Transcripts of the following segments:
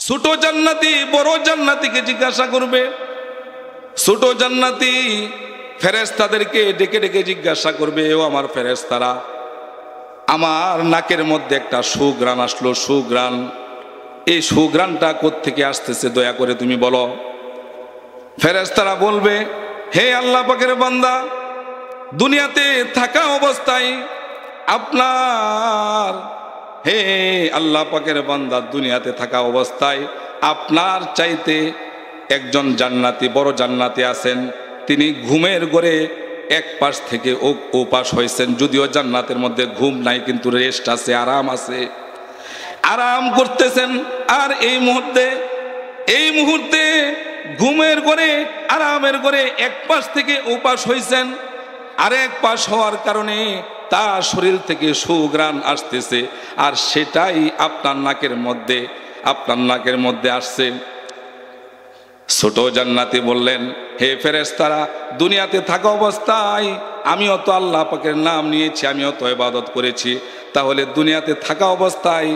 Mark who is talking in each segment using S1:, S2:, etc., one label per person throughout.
S1: ছোট জান্নাতি বড় জান্নাতিকে জিজ্ঞাসা করবে। ছোট জান্নাতি ফেরেশতাদেরকে ডেকে ডেকে জিজ্ঞাসা করবে, ও আমার ফেরেশতারা, আমার নাকের মধ্যে একটা সুঘ্রাণ আসলো, সুঘ্রাণ, এই সুঘ্রাণটা কোত্থেকে আসতেছে দয়া করে তুমি বলো। ফেরেশতারা বলবে, হে আল্লাহ পাকের বান্দা, দুনিয়াতে থাকা অবস্থায় আপনার, হে আল্লাহ পাকের বান্দা, দুনিয়াতে থাকা অবস্থায় আপনার চাইতে একজন জান্নাতি, বড় জান্নাতি আছেন, তিনি ঘুমের ঘরে এক পাশ থেকে ও পাশ হয়েছেন। যদিও জান্নাতের মধ্যে ঘুম নাই, কিন্তু রেস্ট আছে, আরাম আছে, আরাম করতেছেন। আর এই মুহূর্তে ঘুমের ঘরে, আরামের ঘরে এক পাশ থেকে ও পাশ হয়েছেন, আর এক পাশ হওয়ার কারণে তার শরীর থেকে সুঘ্রাণ আসতেছে, আর সেটাই আপনার নাকের মধ্যে আসছে। ছোট জান্নাতি বললেন, হে ফেরেশতারা, দুনিয়াতে থাকা অবস্থায় আমিও তো আল্লাহ পাকের নাম নিয়েছি, আমিও তো ইবাদত করেছি, তাহলে দুনিয়াতে থাকা অবস্থায়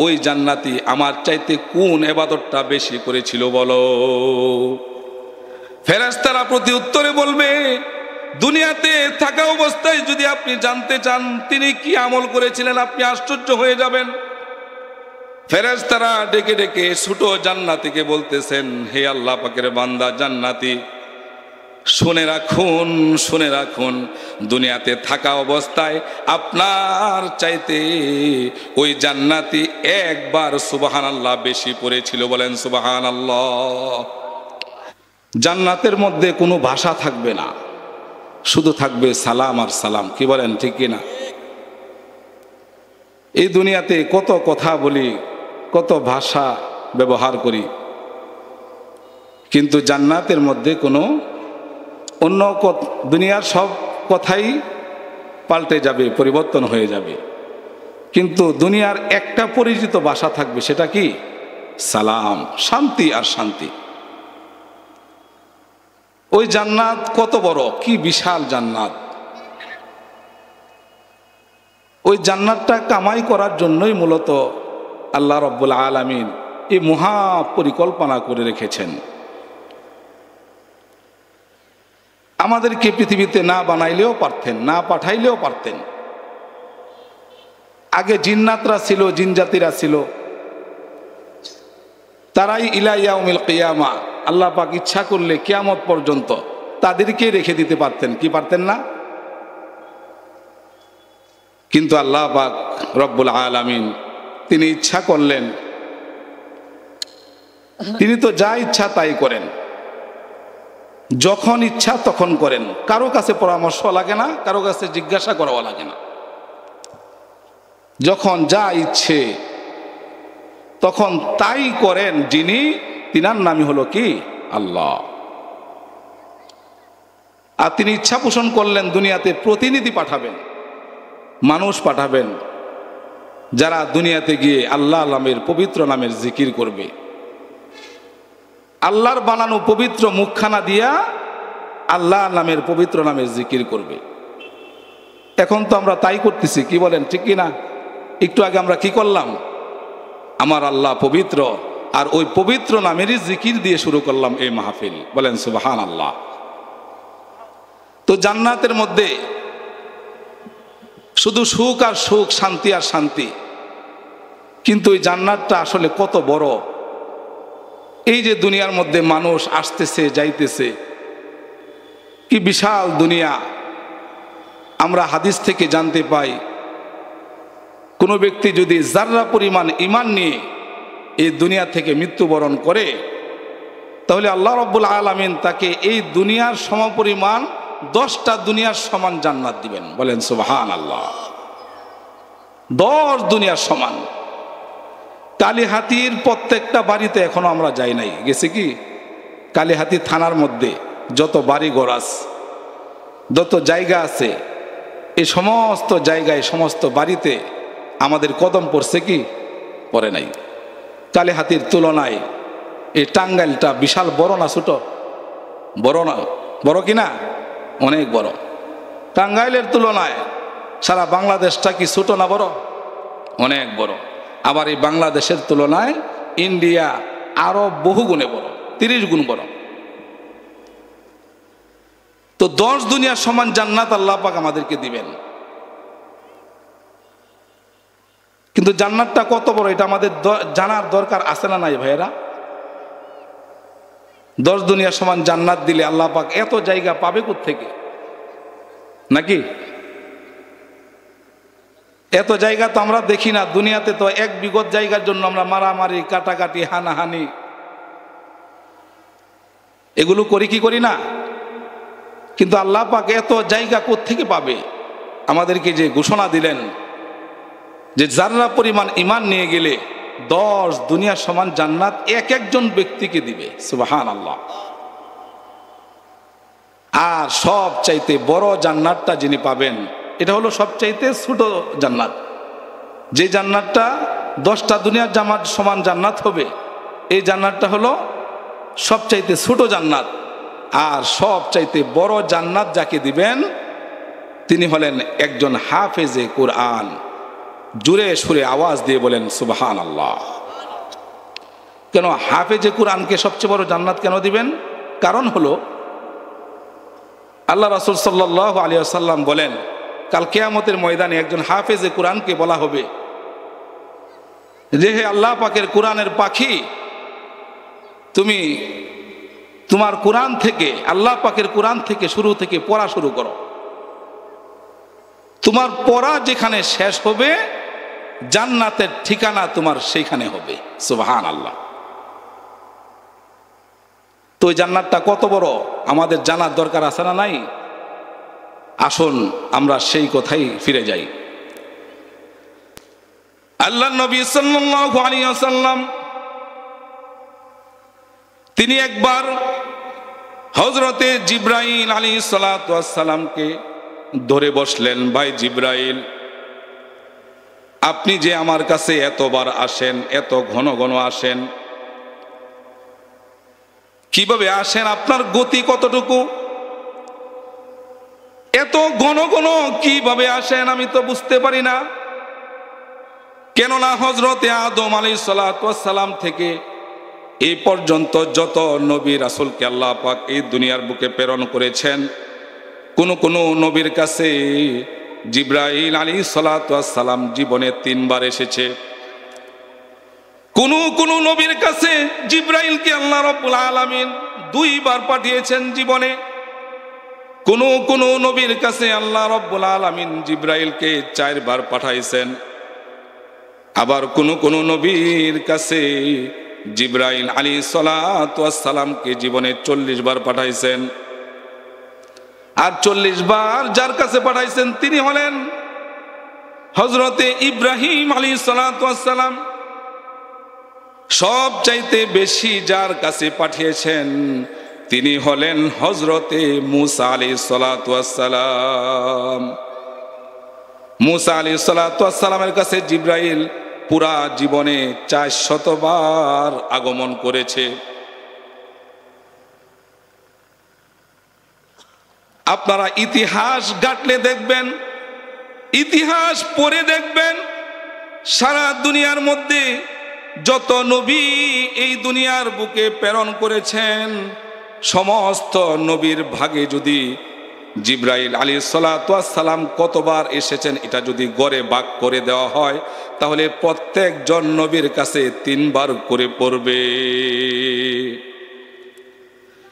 S1: ওই জান্নাতি আমার চাইতে কোন ইবাদতটা বেশি করেছিল বলো। ফেরেশতারা প্রতি উত্তরে বলবে, দুনিয়াতে থাকা অবস্থায় যদি আপনি জানতে চান তিনি কি আমল করেছিলেন, আপনি আশ্চর্য হয়ে যাবেন। ফেরেশতারা ডেকে ডেকে ছোট জান্নাতিকে বলতেছেন, হে আল্লাহ পাকের বান্দা জান্নাতি, শুনে রাখুন, দুনিয়াতে থাকা অবস্থায় আপনার চাইতে ওই জান্নাতি একবার সুবহানাল্লাহ বেশি পড়েছিল, বলেন সুবহানাল্লাহ। জান্নাতের মধ্যে কোনো ভাষা থাকবে না, শুধু থাকবে সালাম আর সালাম। কি বলেন, ঠিক কিনা? এই দুনিয়াতে কত কথা বলি, কত ভাষা ব্যবহার করি, কিন্তু জান্নাতের মধ্যে কোনো অন্য দুনিয়ার সব কথাই পাল্টে যাবে, পরিবর্তন হয়ে যাবে, কিন্তু দুনিয়ার একটা পরিচিত ভাষা থাকবে, সেটা কি? সালাম, শান্তি আর শান্তি। ওই জান্নাত কত বড়, কি বিশাল জান্নাত! ওই জান্নাতটা কামাই করার জন্যই মূলত আল্লাহ রাব্বুল আলামিন এই মহা পরিকল্পনা করে রেখেছেন। আমাদেরকে পৃথিবীতে না বানাইলেও পারতেন, না পাঠাইলেও পারতেন। আগে জিন্নাতরা ছিল, জিন জাতিরা ছিল, তারাই ইলা ইয়াউমিল কিয়ামা, আল্লাহ পাক ইচ্ছা করলে কিয়ামত পর্যন্ত তাদেরকে রেখে দিতে পারতেন, কি পারতেন না? কিন্তু আল্লাহ পাক রব্বুল আলামিন তিনি ইচ্ছা করলেন, তিনি তো যা ইচ্ছা তাই করেন, যখন ইচ্ছা তখন করেন, কারো কাছে পরামর্শ লাগে না, কারো কাছে জিজ্ঞাসা করাও লাগে না। যখন যা ইচ্ছে তখন তাই করেন যিনি, তিনার নামই হলো কি? আল্লাহ। আর তিনি ইচ্ছা পোষণ করলেন দুনিয়াতে প্রতিনিধি পাঠাবেন, মানুষ পাঠাবেন, যারা দুনিয়াতে গিয়ে আল্লাহ নামের পবিত্র নামের জিকির করবে, আল্লাহর বানানো পবিত্র মুখখানা দিয়া আল্লাহ নামের পবিত্র নামের জিকির করবে। এখন তো আমরা তাই করতেছি, কি বলেন, ঠিক কিনা? একটু আগে আমরা কি করলাম? আমার আল্লাহ পবিত্র, আর ওই পবিত্র নামেরই জিকির দিয়ে শুরু করলাম এই মাহফিল, বলেন সুবহানাল্লাহ। তো জান্নাতের মধ্যে শুধু সুখ আর সুখ, শান্তি আর শান্তি, কিন্তু এই জান্নাতটা আসলে কত বড়! এই যে দুনিয়ার মধ্যে মানুষ আসতেছে যাইতেছে, কি বিশাল দুনিয়া! আমরা হাদিস থেকে জানতে পাই, কোনো ব্যক্তি যদি যাররা পরিমাণ ঈমান নিয়ে এই দুনিয়া থেকে মৃত্যুবরণ করে, তাহলে আল্লাহ রাব্বুল আলামিন তাকে এই দুনিয়ার সমপরিমাণ 10টা দুনিয়ার সমান জান্নাত দিবেন, বলেন সুবহানাল্লাহ। 10 দুনিয়ার সমান। কালীহাতির প্রত্যেকটা বাড়িতে এখনো আমরা যাই নাই, গেছি কি? কালীহাতি থানার মধ্যে যত বাড়ি ঘর আছে, যত জায়গা আছে, এই সমস্ত জায়গায়, সমস্ত বাড়িতে আমাদের কদম পড়ছে কি? পড়ে নাই। কালীহাতির তুলনায় এই টাঙ্গাইলটা বিশাল বড় না ছোট? বড় না? বড় কিনা? অনেক বড়। টাঙ্গাইলের তুলনায় সারা বাংলাদেশটা কি ছোট না বড়? অনেক বড়। আবার এই বাংলাদেশের তুলনায় ইন্ডিয়া আরো বহু গুণে বড়, 30 গুণ বড়। তো 10 দুনিয়ার সমান জান্নাত আল্লাহ পাক আমাদেরকে দিবেন। কিন্তু জান্নাতটা কত বড় এটা আমাদের জানার দরকার আছে না নাই ভাইয়েরা? 10 দুনিয়ার সমান জান্নাত দিলে আল্লাহ পাক এত জায়গা পাবে কোত্থেকে? নাকি এত জায়গা তো আমরা দেখি না। দুনিয়াতে তো 1 বিঘত জায়গার জন্য আমরা মারামারি, কাটাকাটি, হানাহানি এগুলো করি কি করি না? কিন্তু আল্লাহ পাক এত জায়গা কোত্থেকে পাবে? আমাদেরকে যে ঘোষণা দিলেন যে যারা পরিমাণ ঈমান নিয়ে গেলে 10 দুনিয়ার সমান জান্নাত এক একজন ব্যক্তিকে দিবে। সুবহানাল্লাহ। আর সবচাইতে বড় জান্নাতটা যিনি পাবেন এটা হলো সবচাইতে ছোট জান্নাত। যে জান্নাতটা 10টা দুনিয়ার জামাত সমান জান্নাত হবে, এই জান্নাতটা হলো সবচাইতে ছোট জান্নাত। আর সবচাইতে বড় জান্নাত যাকে দিবেন তিনি হলেন একজন হাফেজে কুরআন। জোরে সুরে আওয়াজ দিয়ে বলেন সুবহানাল্লাহ। কেন হাফেজে কুরআনকে সবচেয়ে বড় জান্নাত কেন দিবেন? কারণ হলো আল্লাহ রাসূল সাল্লাল্লাহু আলাইহি ওয়াসাল্লাম বলেন, কাল কিয়ামতের ময়দানে একজন হাফেজে কুরআনকে বলা হবে যে হে আল্লাহ পাকের কুরআনের পাখি, তুমি তোমার কুরআন থেকে, আল্লাহ পাকের কুরআন থেকে শুরু থেকে পড়া শুরু করো। তোমার পড়া যেখানে শেষ হবে জান্নাতের ঠিকানা তোমার সেইখানে হবে। সুবহানাল্লাহ। তো ওই জান্নাতটা কত বড় আমাদের জানার দরকার আছে না নাই? আসুন আমরা সেই কথাই ফিরে যাই। আল্লাহর নবী সাল্লাল্লাহু আলাইহি ওয়াসাল্লাম তিনি একবার হযরতে জিবরাইল আলাইহিস সালাতু ওয়াস সালামকে ধরে বসলেন, ভাই জিবরাইল, আপনি যে আমার কাছে এতবার আসেন, এত ঘন ঘন আসেন, কিভাবে আসেন? আপনার গতি কতটুকু? এত ঘন ঘন কিভাবে আসেন আমি তো বুঝতে পারি না। কেননা হযরতে আদম আলাইহিস সালাতু ওয়াস সালাম থেকে এই পর্যন্ত যত নবী রাসূলকে আল্লাহ পাক এই দুনিয়ার বুকে প্রেরণ করেছেন, কোন কোন নবীর কাছে জিবরাইল আলাইহিস সালাতু ওয়াস সালাম জীবনে 3 বার এসেছে। কোন কোন নবীর কাছে জিবরাইলকে আল্লাহ রাব্বুল আলামিন 2 বার পাঠিয়েছেন জীবনে। কোন কোন নবীর কাছে আল্লাহ রাব্বুল আলামিন জিবরাইলকে 4 বার পাঠাইছেন। আবার কোন কোন নবীর কাছে জিবরাইল আলাইহিস সালাতু ওয়াস সালামকে জীবনে 40 বার পাঠাইছেন। আর 40 বার যার কাছে পাঠাইছেন তিনি হলেন হযরতে ইব্রাহিম আলাইহিস সালাতু ওয়াস সালাম। সবচাইতে বেশি যার কাছে পাঠিয়েছেন তিনি হলেন হযরতে মুসা আলাইহিস সালাতু ওয়াস সালাম। মুসা আলাইহিস সালাতু ওয়াস সালামের কাছে জিবরাইল পুরা জীবনে 400 বার আগমন করেছে। আপনারা ইতিহাস ঘাটলে দেখবেন, ইতিহাস পড়ে দেখবেন, সারা দুনিয়ার মধ্যে যত নবী এই দুনিয়ার বুকে প্রেরণ করেছেন সমস্ত নবীর ভাগে যদি জিবরাইল আলাইহিস সালাতু ওয়াস সালাম কতবার এসেছেন এটা যদি গড়ে ভাগ করে দেওয়া হয় তাহলে প্রত্যেকজন নবীর কাছে 3 বার করে পড়বে।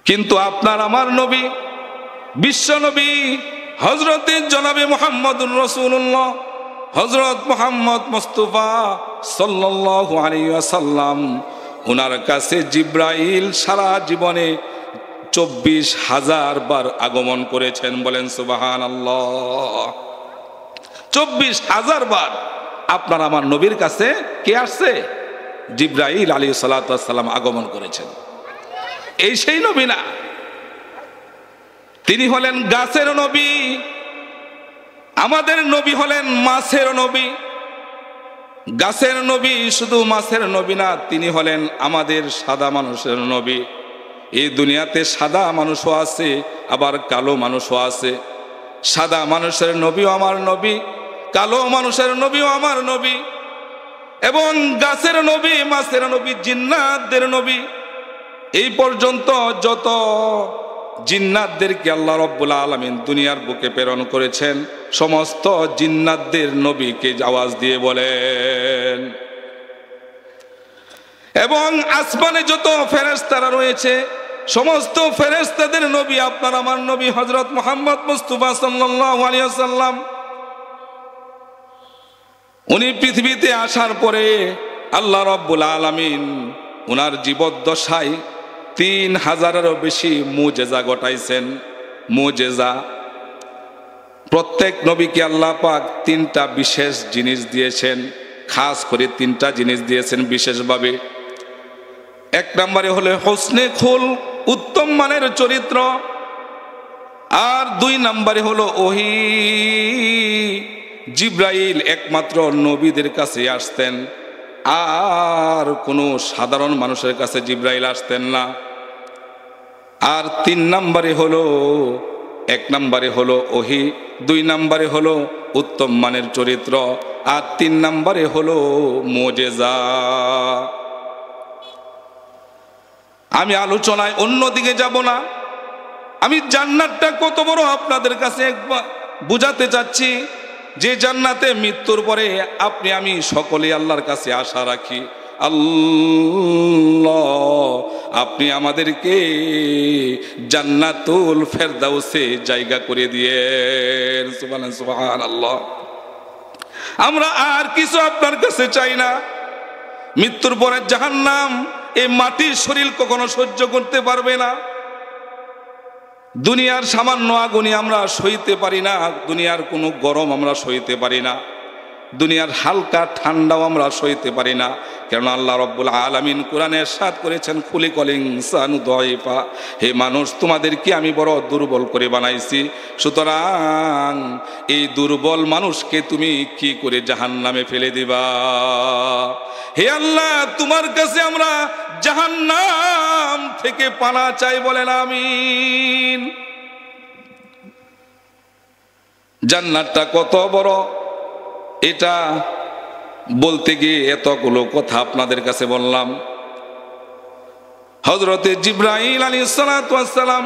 S1: কিন্তু আপনার আমার নবী, বিশ্ব নবী হযরতে জনাবে মুহাম্মদুর রাসূলুল্লাহ, হযরত মুহাম্মদ মুস্তাফা সাল্লাল্লাহু আলাইহি ওয়াসাল্লাম, ওনার কাছে জিবরাইল সারা জীবনে 24,000 বার আগমন করেছেন। বলেন সুবহানাল্লাহ। 24,000 বার আপনার আমার নবীর কাছে কে আসছে? জিবরাইল আলাইহিস সালাতু ওয়াস সালাম আগমন করেছেন। এই সেই নবী না, তিনি হলেন গাছের নবী। আমাদের নবী হলেন মাছের নবী। গাছের নবী শুধু মাছের নবী না, তিনি হলেন আমাদের সাদা মানুষের নবী। এই দুনিয়াতে সাদা মানুষও আছে, আবার কালো মানুষও আছে। সাদা মানুষের নবীও আমার নবী, কালো মানুষের নবীও আমার নবী। এবং গাছের নবী, মাছের নবী, জিন্নাতদের নবী, এই পর্যন্ত যত জিন্নাতদেরকে আল্লাহ রাব্বুল আলামিন দুনিয়ার বুকে প্রেরণ করেছেন, সমস্ত জিন্নাতদের নবীকে আওয়াজ দিয়ে বলেন। এবং আসমানে যত ফেরেশতারা রয়েছে, সমস্ত ফেরেশতাদের নবী আপনার আমার নবী হযরত মুহাম্মদ মুস্তাফা সাল্লাল্লাহু আলাইহি ওয়াসাল্লাম। উনি পৃথিবীতে আসার পরে আল্লাহ রাব্বুল আলামিন উনার জীবদ্দশায় 3000-এরও বেশি মুজেজা ঘটাইছেন। মুজেজা, প্রত্যেক নবীকে আল্লাহ পাক 3টা বিশেষ জিনিস দিয়েছেন, খাস করে 3টা জিনিস দিয়েছেন বিশেষভাবে। 1 নম্বরে হলো হোসনে খুল, উত্তম মানের চরিত্র। আর 2 নম্বরে হলো ওহী। জিব্রাইল একমাত্র নবীদের কাছে আসতেন, আর কোনো সাধারণ মানুষের কাছে জিব্রাইল আসতেন না। আর 3 নম্বরে হলো, 1 নম্বরে হলো ওহী, 2 নম্বরে হলো উত্তম মানের চরিত্র, আর 3 নম্বরে হলো মুজেজা। আমি আলোচনায় অন্যদিকে যাব না, আমি জান্নাতটা কত বড় আপনাদের কাছে একবার বুঝাতে চাচ্ছি। যে জান্নাতে মৃত্যুর পরে আপনি আমি সকলে আল্লাহর কাছে আশা রাখি, আল্লাহ আপনি আমাদেরকে জান্নাতুল ফেরদাউসে জায়গা করে দিয়েন। সুবহানাল্লাহ। আমরা আর কিছু আপনার কাছে চাই না। মৃত্যুর পরে জাহান্নাম এই মাটির শরীর কখনো সহ্য করতে পারবে না। দুনিয়ার সামান্য আগুনে আমরা সইতে পারি না, দুনিয়ার কোনো গরম আমরা সইতে পারি না, দুনিয়ার হালকা ঠান্ডাও আমরা সইতে পারি না। কেননা আল্লাহ রাব্বুল আলামিন কোরআনে ইরশাদ করেছেন, খুলিকাল ইনসানু দাঈফা, হে মানুষ তোমাদেরকে আমি বড় দুর্বল করে বানাইছি, সুতরাং এই দুর্বল মানুষকে তুমি কি করে জাহান্নামে ফেলে দিবা। হে আল্লাহ, তোমার কাছে আমরা জাহান্নাম থেকে পানা চাই, বলেন আমিন। জান্নাতটা কত বড়, এটা বলতে গিয়ে এতগুলো কথা আপনাদের কাছে বললাম। হযরতে জিবরাইল আলাইহিস সালাতু ওয়াস সালাম,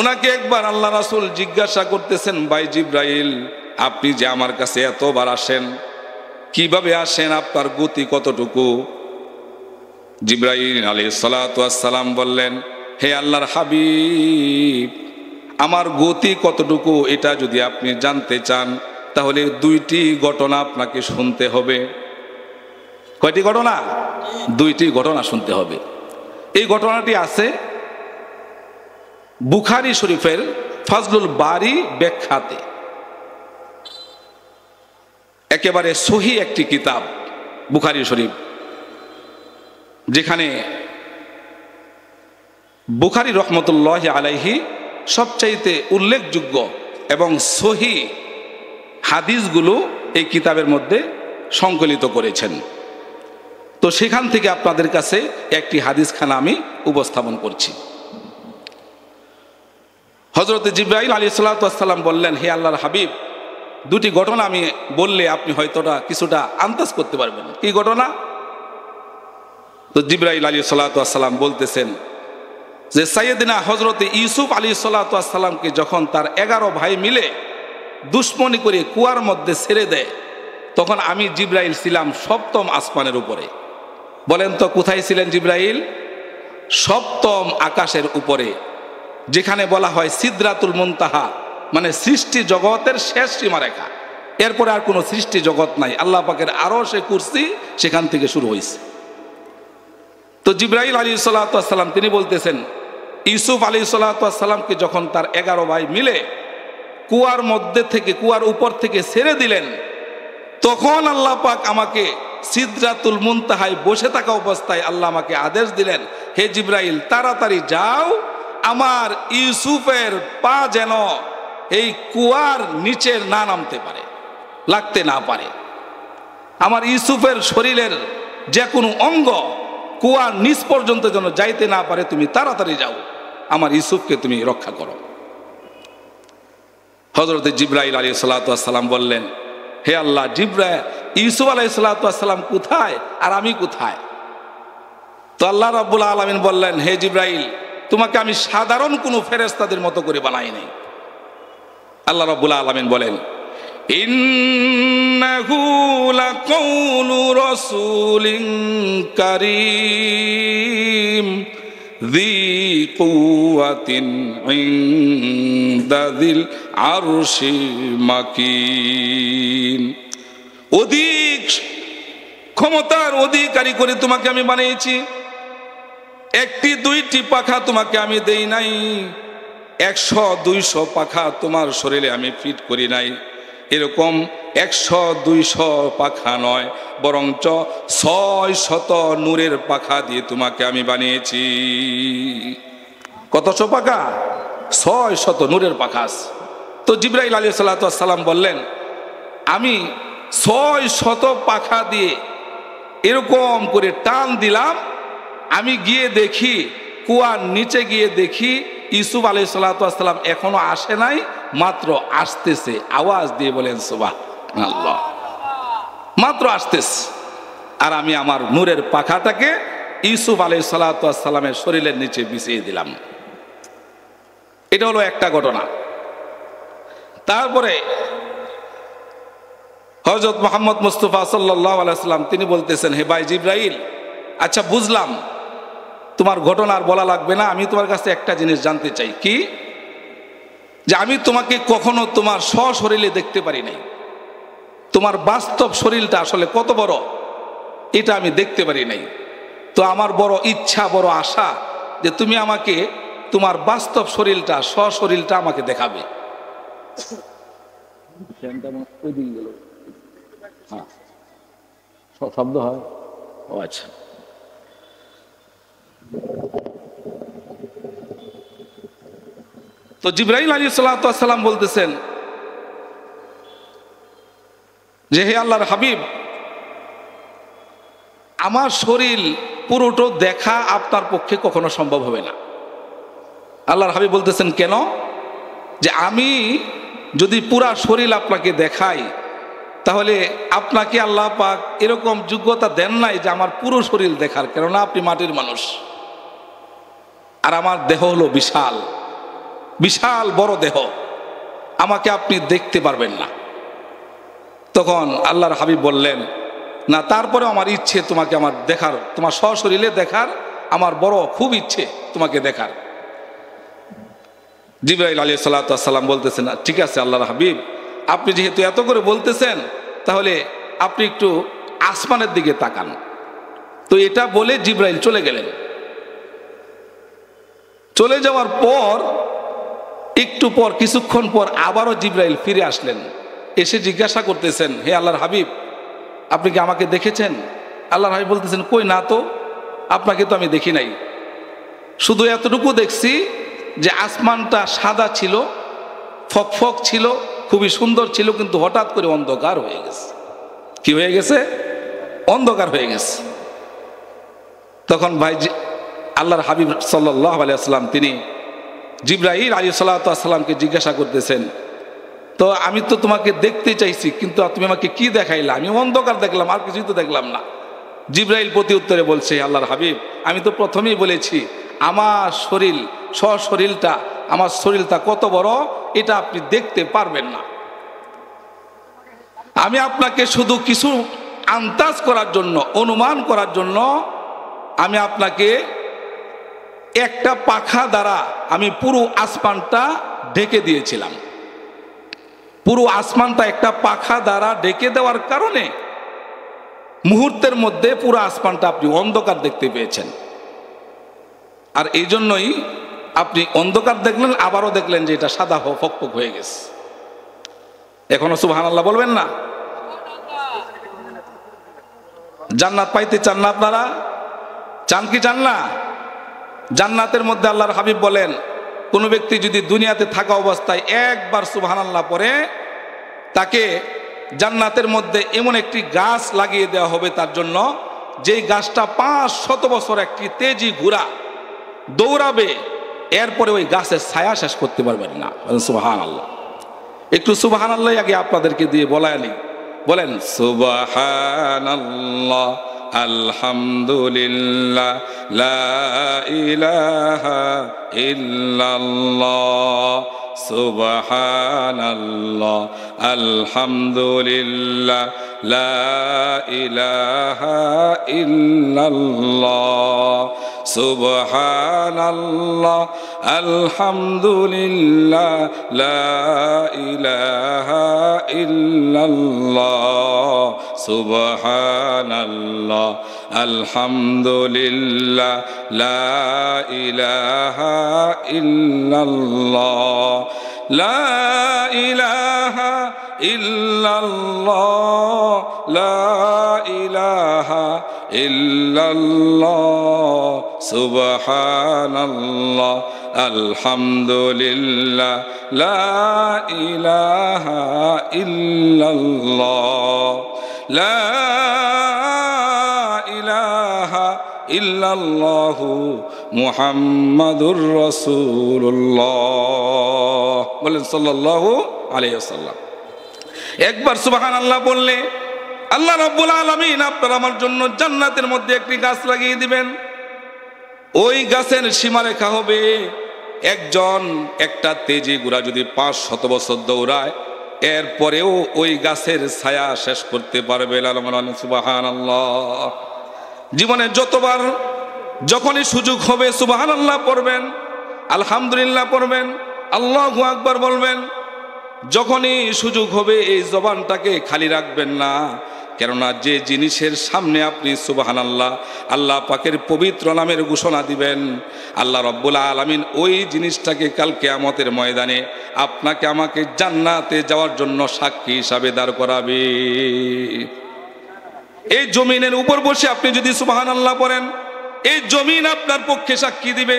S1: উনাকে একবার আল্লাহ রাসূল জিজ্ঞাসা করতেছেন, ভাই জিবরাইল, আপনি যে আমার কাছে এতবার আসেন, কিভাবে আসেন, আপনার গতি কতটুকু? জিবরাইল আলাইহিস সালাতু ওয়াস সালাম বললেন, হে আল্লাহর হাবিব, আমার গতি কতটুকু এটা যদি আপনি জানতে চান, তাহলে 2টি ঘটনা আপনাকে শুনতে হবে। কয়টি ঘটনা? 2টি ঘটনা শুনতে হবে। এই ঘটনাটি আছে বুখারী শরীফের ফাজলুল বারি ব্যাখ্যাতে, একেবারে সহি একটি কিতাব বুখারী শরীফ, যেখানে বুখারী রহমতুল্লাহ আলাইহি সবচাইতে উল্লেখযোগ্য এবং সহি হাদিসগুলো এই কিতাবের মধ্যে সংকলিত করেছেন। তো সেখান থেকে আপনাদের কাছে একটি হাদিসখানা আমি উপস্থাপন করছি। হযরতে জিবরাইল আলাইহিস সালাতু ওয়াস সালাম বললেন, হে আল্লাহর হাবিব, 2টি ঘটনা আমি বললে আপনি হয়তোটা কিছুটা আন্দাজ করতে পারবেন। কি ঘটনা? তো জিবরাইল আলাইহিস সালাতু ওয়াস সালাম বলতেছেন যে সাইয়েদনা হযরতে ইউসুফ আলাইহিস সালাতু ওয়াস সালামকে যখন তার 11 ভাই মিলে দুশ্মনী করে কুয়ার মধ্যে ছেড়ে দেয়, তখন আমি জিবরাইল ছিলাম 7ম আসমানের উপরে। বলেন তো কোথায় ছিলেন জিবরাইল? 7ম আকাশের উপরে, যেখানে বলা হয় সিদরাতুল মুনতাহা, মানে সৃষ্টি জগতের শেষ সীমারেখা। এরপরে আর কোনো সৃষ্টি জগৎ নাই, আল্লাহ পাকের আরশে কুরসি সেখান থেকে শুরু হয়েছে। তো জিবরাইল আলাইহিস সালাতু ওয়াস সালাম তিনি বলতেছেন, ইউসুফ আলাইহিস সালাতু ওয়াস সালামকে যখন তার 11 ভাই মিলে কুয়ার মধ্যে থেকে, কুয়ার উপর থেকে ছেড়ে দিলেন, তখন আল্লাহ পাক আমাকে সিদরাতুল মুনতাহায় বসে থাকা অবস্থায় আল্লাহ আমাকে আদেশ দিলেন, হে জিবরাইল, তাড়াতাড়ি যাও, আমার ইউসুফের পা যেন এই কুয়ার নিচে না নামতে পারে, লাগতে না পারে। আমার ইউসুফের শরীরের যে কোনো অঙ্গ কুয়ার নিচ পর্যন্ত যেন যাইতে না পারে, তুমি তাড়াতাড়ি যাও, আমার ইউসুফকে তুমি রক্ষা করো। হযরতে জিবরাইল আলাইহিস সালাতু ওয়াস সালাম বললেন, হে আল্লাহ, ইউসুফ আলাইহিস সালাম কোথায় আর আমি কোথায়? তো আল্লাহ রাব্বুল আলামিন বললেন, হে জিবরাইল, তোমাকে আমি সাধারণ কোনো ফেরেশতাদের মতো করে বানাই নাই। আল্লাহ রাব্বুল আলামিন বলেন, ইন্নাহু লাকাউলু রাসূলিন কারীম যী কুওয়াতিন ইনদা যিল আরশি মাকিন। অধিক ক্ষমতার অধিকারী করে তোমাকে আমি বানিয়েছি। একটি দুইটি পাখা তোমাকে আমি দেই নাই, 100-200 পাখা তোমার শরীরে আমি ফিট করি নাই। এরকম 100-200 পাখা নয়, বরঞ্চ 600 নূরের পাখা দিয়ে তোমাকে আমি বানিয়েছি। কতশো পাখা? 600 নূরের পাখা। তো জিবরাইল আলাইহিস সালাম বললেন, আমি 600 পাখা দিয়ে এরকম করে টান দিলাম, আমি গিয়ে দেখি, কুয়ার নিচে গিয়ে দেখি ইউসুফ আলাইহিস সালাম এখনো আসে নাই, মাত্র আসতেছে। আওয়াজ দিয়ে বলেন সুবহানাল্লাহ। মাত্র আসতেছে, আর আমি আমার নূরের পাখাটাকে ইউসুফ আলাইহিস সালামের শরীরের নিচে বিছিয়ে দিলাম। এটা হলো একটা ঘটনা। তারপরে হযরত মুহাম্মদ মুস্তাফা সাল্লাল্লাহু আলাইহি ওয়াসাল্লাম তিনি বলতেছেন, হে ভাই জিবরাইল, আচ্ছা বুঝলাম, তোমার ঘটনা আর বলা লাগবে না। আমি তোমার কাছে একটা জিনিস জানতে চাই, কি? যে আমি তোমাকে কখনো তোমার সশরীরে দেখতে পারি নাই। তোমার বাস্তব শরীরটা আসলে কত বড় এটা আমি দেখতে পারি নাই। তো আমার বড় ইচ্ছা, বড় আশা যে তুমি আমাকে তোমার বাস্তব শরীরটা, সশরীরটা আমাকে দেখাবে। শব্দ হয়? ও আচ্ছা। তো জিবরাইল আলাইহিস সালাম বলতেছেন যে, হে আল্লাহর হাবিব, আমার শরীর পুরোটা দেখা আপনার পক্ষে কখনো সম্ভব হবে না। আল্লাহর হাবিব বলতেছেন, কেন? যে আমি যদি পুরা শরীর আপনাকে দেখাই, তাহলে আপনাকে আল্লাহ পাক এরকম যোগ্যতা দেন নাই যে আমার পুরো শরীর দেখার, কেননা আপনি মাটির মানুষ, আর আমার দেহ হলো বিশাল বিশাল বড় দেহ, আমাকে আপনি দেখতে পারবেন না। তখন আল্লাহর হাবিব বললেন, না, তারপরে আমার ইচ্ছে তোমাকে আমার দেখার, তোমার সশরীরে দেখার আমার বড় খুব ইচ্ছে তোমাকে দেখার। জিবরাইল আলাইহিস সালাম বলতেছেন, ঠিক আছে আল্লাহর হাবিব, আপনি যেহেতু এত করে বলতেছেন, তাহলে আপনি একটু আসমানের দিকে তাকান। তো এটা বলে জিবরাইল চলে গেলেন। চলে যাওয়ার পর একটু পর, কিছুক্ষণ পর আবারও জিবরাইল ফিরে আসলেন। এসে জিজ্ঞাসা করতেছেন, হে আল্লাহর হাবিব, আপনি কি আমাকে দেখেছেন? আল্লাহর হাবিব বলতেছেন, কই না তো, আপনাকে তো আমি দেখি নাই। শুধু এতটুকু দেখছি যে আসমানটা সাদা ছিল, ফকফক ছিল, খুবই সুন্দর ছিল, কিন্তু হঠাৎ করে অন্ধকার হয়ে গেছে। কি হয়ে গেছে? অন্ধকার হয়ে গেছে। তখন ভাই আল্লাহর হাবিব সাল্লাল্লাহু আলাইহি ওয়াসাল্লাম তিনি জিবরাইল আলাইহিস সালামকে জিজ্ঞাসা করতেছেন, তো আমি তো তোমাকে দেখতে চাইছি, কিন্তু তুমি আমাকে কি দেখাইলা? আমি অন্ধকার দেখলাম, আর কিছুই তো দেখলাম না। জিবরাইল প্রতি উত্তরে বলছে, আল্লাহর হাবিব, আমি তো প্রথমেই বলেছি আমার শরীর, সশরীরটা, আমার শরীরটা কত বড় এটা আপনি দেখতে পারবেন না। আমি আপনাকে শুধু কিছু আন্দাজ করার জন্য, অনুমান করার জন্য আমি আপনাকে একটা পাখা দ্বারা আমি পুরো আসমানটা ঢেকে দিয়েছিলাম। পুরো আসমানটা একটা পাখা দ্বারা ঢেকে দেওয়ার কারণে মুহূর্তের মধ্যে পুরো আসমানটা আপনি অন্ধকার দেখতে পেয়েছেন। আর এই জন্যই আপনি অন্ধকার দেখলেন, আবারও দেখলেন যে এটা সাদা ফকফক হয়ে গেছে। এখনো সুবহানাল্লাহ বলবেন না? জান্নাত পাইতে চান না আপনারা? চান কি চান না? জান্নাতের মধ্যে আল্লাহর হাবিব বলেন, কোন ব্যক্তি যদি দুনিয়াতে থাকা অবস্থায় একবার সুবহানাল্লাহ পড়ে, তাকে জান্নাতের মধ্যে এমন একটি গাছ লাগিয়ে দেওয়া হবে তার জন্য, যেই গাছটা 500 বছর একটি তেজি ঘোড়া দৌড়াবে, এরপরে ওই গাছের ছায়া শেষ করতে পারবেন না। সুবহানাল্লাহ। একটু সুবহানাল্লাহ আগে আপনাদেরকে দিয়ে বলায় নি। বলেন সুবহানাল্লাহ, আলহামদুলিল্লাহ, লা ইলাহা ইল্লাল্লাহ, সুবহানাল্লাহ, আলহামদুলিল্লাহ, লা ইলাহা ইল্লাল্লাহ, সুবহানাল্লাহ, আলহামদুলিল্লাহ, লা ইলাহা ইল্লাল্লাহ, সুবহানাল্লাহ, আলহামদুলিল্লাহ, লা ইলাহা ইল্লাল্লাহ, লা ইলাহা ইল্লাল্লাহ, লা ইলাহা ইল্লাল্লাহ, সুবহানাল্লাহ, আলহামদুলিল্লাহ, লা ইলাহা ইল্লাল্লাহ, লা ইলাহা ইল্লাল্লাহু মুহাম্মাদুর রাসূলুল্লাহ। বলেন সাল্লাল্লাহু আলাইহি ওয়াসাল্লাম। একবার সুবহানাল্লাহ বললে আল্লাহ রাব্বুল আলামিন আপনার আমার জন্য জান্নাতের মধ্যে একটি গাছ লাগিয়ে দিবেন। ওই গাছের সীমারেখা হবে একটা তেজি ঘোড়া যদি 500 বছর দৌড়ায়, এরপরেও ওই গাছের ছায়া শেষ করতে পারবে। সুবহানাল্লাহ। জীবনে যতবার যখনই সুযোগ হবে সুবহানাল্লাহ পড়বেন, আলহামদুলিল্লাহ পড়বেন, আল্লাহু আকবার বলবেন। যখনই সুযোগ হবে এই জবানটাকে খালি রাখবেন না, কেননা যে জিনিসের সামনে আপনি সুবহানাল্লাহ আল্লাহ পাকের পবিত্র নামের ঘোষণা দিবেন, আল্লাহ রাব্বুল আলামিন ওই জিনিসটাকে কাল কিয়ামতের ময়দানে আপনাকে আমাকে জান্নাতে যাওয়ার জন্য সাক্ষী হিসাবে দাঁড় করাবে। এই জমিনের উপর বসে আপনি যদি সুবহানাল্লাহ পড়েন, এই জমিন আপনার পক্ষে সাক্ষী দিবে।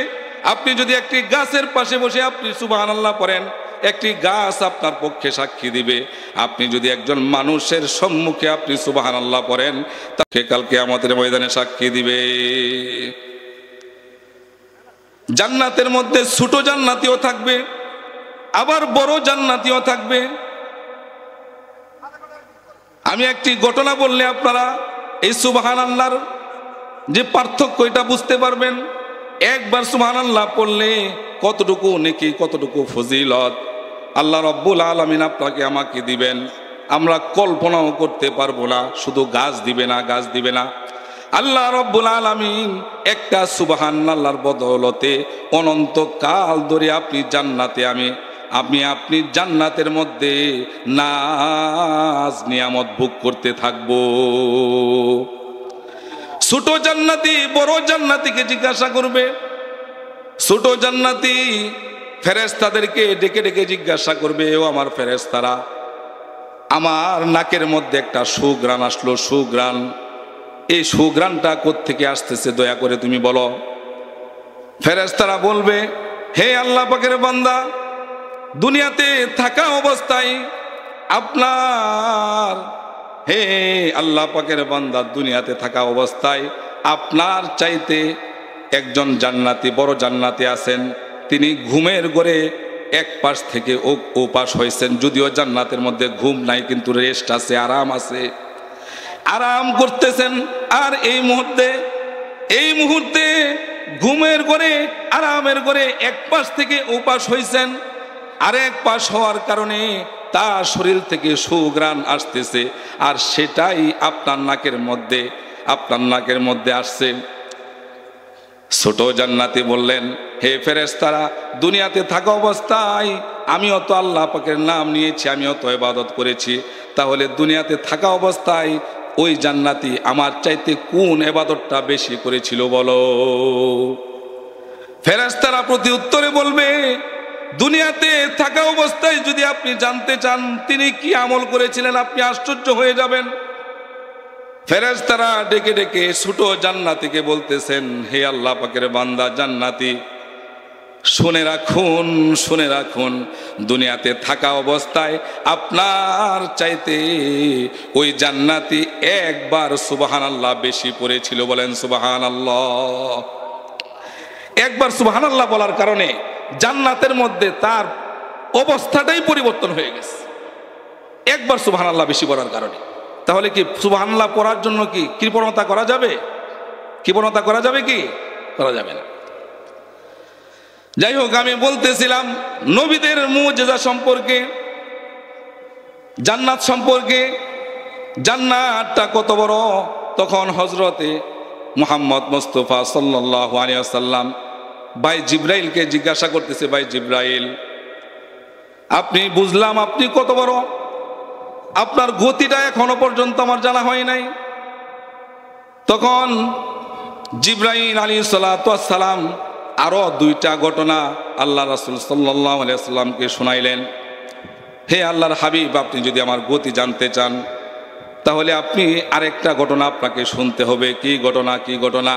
S1: আপনি যদি একটি গাছের পাশে বসে আপনি সুবহানাল্লাহ পড়েন, একটি গাছ আপনার পক্ষে সাক্ষী দিবে। আপনি যদি একজন মানুষের সম্মুখে আপনি সুবহানাল্লাহ পড়েন, তাকে কাল কিয়ামতের ময়দানে সাক্ষী দিবে। জান্নাতের মধ্যে ছোট জান্নাতীও থাকবে, আবার বড় জান্নাতীও থাকবে। আমি একটি ঘটনা বললে আপনারা এই সুবহানাল্লাহর যে পার্থক্য এটা বুঝতে পারবেন। একবার সুবহানাল্লাহ পড়লে কতটুকু নেকি, কতটুকু ফজিলত আল্লাহ রাব্বুল আলামিন আপনাকে আমাকে দিবেন, আমরা কল্পনাও করতে পারবো না। শুধু গাছ দিবে না, গাছ দিবে না, আল্লাহ রাব্বুল আলামিন একটা সুবহানাল্লাহর বদৌলতে অনন্তকাল ধরে আপনি জান্নাতে আপনি জান্নাতের মধ্যে নাজ নিয়ামত ভোগ করতে থাকবো। ছোট জান্নাতি বড় জান্নাতিকে জিজ্ঞাসা করবে। ছোট জান্নাতি ফেরেশতাদেরকে ডেকে ডেকে জিজ্ঞাসা করবে, ও আমার ফেরেশতারা, আমার নাকের মধ্যে একটা সুঘ্রাণ আসলো, সুঘ্রাণ, এই সুঘ্রাণটা কোত্থেকে আসতেছে দয়া করে তুমি বলো। ফেরেশতারা বলবে, হে আল্লাহ পাকের বান্দা, দুনিয়াতে থাকা অবস্থায় আপনার, হে আল্লাহ পাকের বান্দা, দুনিয়াতে থাকা অবস্থায় আপনার চাইতে একজন জান্নাতি, বড় জান্নাতি আছেন। তিনি ঘুমের ঘরে এক পাশ থেকে ও পাশ হয়েছেন। যদিও জান্নাতের মধ্যে ঘুম নাই, কিন্তু রেস্ট আছে, আরাম আছে, আরাম করতেছেন। আর এই মুহূর্তে ঘুমের ঘরে, আরামের ঘরে এক পাশ থেকে ও পাশ হয়েছেন। আরেক পাশ হওয়ার কারণে তার শরীর থেকে সুঘ্রাণ আসতেছে, আর সেটাই আপনার নাকের মধ্যে আসছে। ছোট জান্নাতি বললেন, হে ফেরেশতারা, দুনিয়াতে থাকা অবস্থায় আমিও তো আল্লাহ পাকের নাম নিয়েছি, আমিও তো ইবাদত করেছি, তাহলে দুনিয়াতে থাকা অবস্থায় ওই জান্নাতি আমার চাইতে কোন ইবাদতটা বেশি করেছিল বলো। ফেরেশতারা প্রতি উত্তরে বলবে, দুনিয়াতে থাকা অবস্থায় যদি আপনি জানতে চান তিনি কি আমল করেছিলেন, আপনি আশ্চর্য হয়ে যাবেন। ফেরেশতারা ডেকে ডেকে ছোট জান্নাতীকে বলতেছেন, হে আল্লাহ পাকের বান্দা জান্নাতি, শুনে রাখুন, দুনিয়াতে থাকা অবস্থায় আপনার চাইতে ওই জান্নাতি একবার সুবহানাল্লাহ বেশি পড়েছিল। বলেন সুবহানাল্লাহ। একবার সুবহানাল্লাহ বলার কারণে জান্নাতের মধ্যে তার অবস্থাটাই পরিবর্তন হয়ে গেছে, একবার সুবহানাল্লাহ বেশি বলার কারণে। তাহলে কি সুবহানাল্লাহ পড়ার জন্য কি কৃপণতা করা যাবে? কৃপণতা করা যাবে কি? করা যাবে না। যাই হোক, আমি বলতেছিলাম নবীদের মুজিজা সম্পর্কে, জান্নাত সম্পর্কে। জান্নাতটা কত বড়! তখন হযরতে মুহাম্মদ মুস্তাফা সাল্লাল্লাহু আলাইহি ওয়াসাল্লাম ভাই জিবরাইলকে জিজ্ঞাসা করতেছে, ভাই জিবরাইল, আপনি বুঝলাম আপনি কত বড়, আপনার গতিটা এখনো পর্যন্ত আমার জানা হয় নাই। তখন জিবরাইল আলাইহিস সালাতু ওয়াস সালাম আরো দুইটা ঘটনা আল্লাহ রাসূল সাল্লাল্লাহু আলাইহি ওয়াসাল্লামকে শুনাইলেন। হে আল্লাহর হাবিব, আপনি যদি আমার গতি জানতে চান তাহলে আপনি আরেকটা ঘটনা আপনাকে শুনতে হবে। কি ঘটনা? কি ঘটনা?